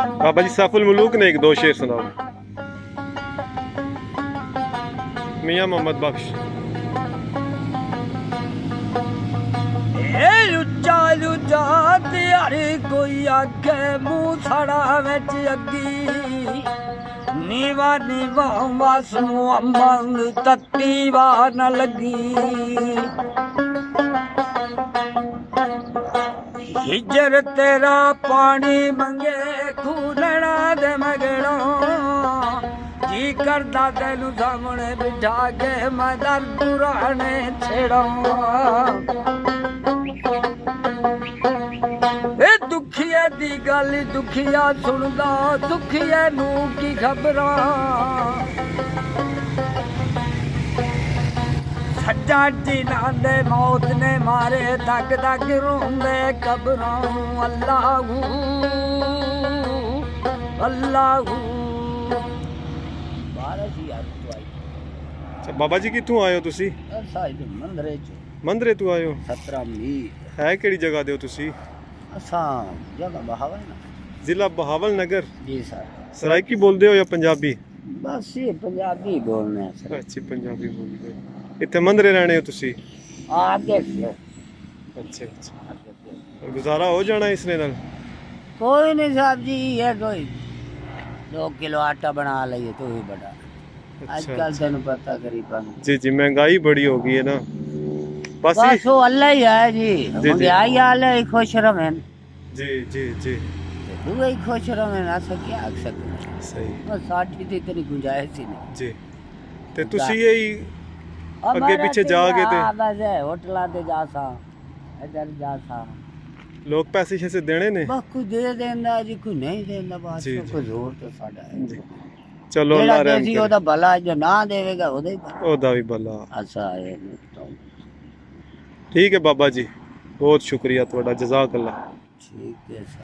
बाबा जी सैफुल मुलूक ने एक दो शेर सुनाओ। मियां मोहम्मद बख्श। लुच्चा लुच्चा हर कोई आखे मुँह साड़ा बिच अग्गी नीवा नीवा मासू अम्बंग तत्ती वाह न लगी हिजर तेरा पानी मंगे खूनड़ा दे मगड़ों जी करदा तेनू सामने बिठा के मैं दर पुराने छेड़ों दुखिया दी गल दुखिया सुनदा दुखिया नू की खबरां सज्जा जिन्हां दे मौत ने मारे दग दग रोंदे कबरां अल्लाहू अल्लाहू। अच्छा बाबा जी कित्थों आए हो तुसी? मंदरे चो। मंदरे तू आए हो? 17 मील है केड़ी जगह दे हो तुसी? असां जगह बहावल ना जिला बहावल नगर। जी सर। सराइकी बोलते हो या पंजाबी? बस ये पंजाबी बोलने हैं सर। अच्छी पंजाबी बोलते हो। इतने मंदरे रहने हो तुसी? आगे से अच्छा अच्छा। और गुजारा हो जाना इसने नाल? कोई नहीं साहब जी ये कोई 2 किलो आटा बना लिये तो ही बड़ा। आजकल तेन पता गरीबा जी जी महंगाई बड़ी हो गई है ना बस वो अल्लाह ही है जी महंगाई वाले ही खुश रहे जी जी जी दुए ही खुश रहे ऐसा क्या आख सकते सही बस साठी दी तेरी गुंजाइश ही नहीं जी ते तुसी यही अगे पीछे जाके ते बस होटलां ते जा सा इधर जा सा लोग पैसे शैसे देने ने बस कोई दे देंदा जी कोई नहीं देंदा बस कोई जोर तो साडा है जी चलो अल्लाह रहम करे ओदा भला जो ना देवेगा ओदा ही ओदा भी भला अच्छा है ठीक है बाबा जी बहुत शुक्रिया थोड़ा जज़ाक अल्लाह। ठीक है।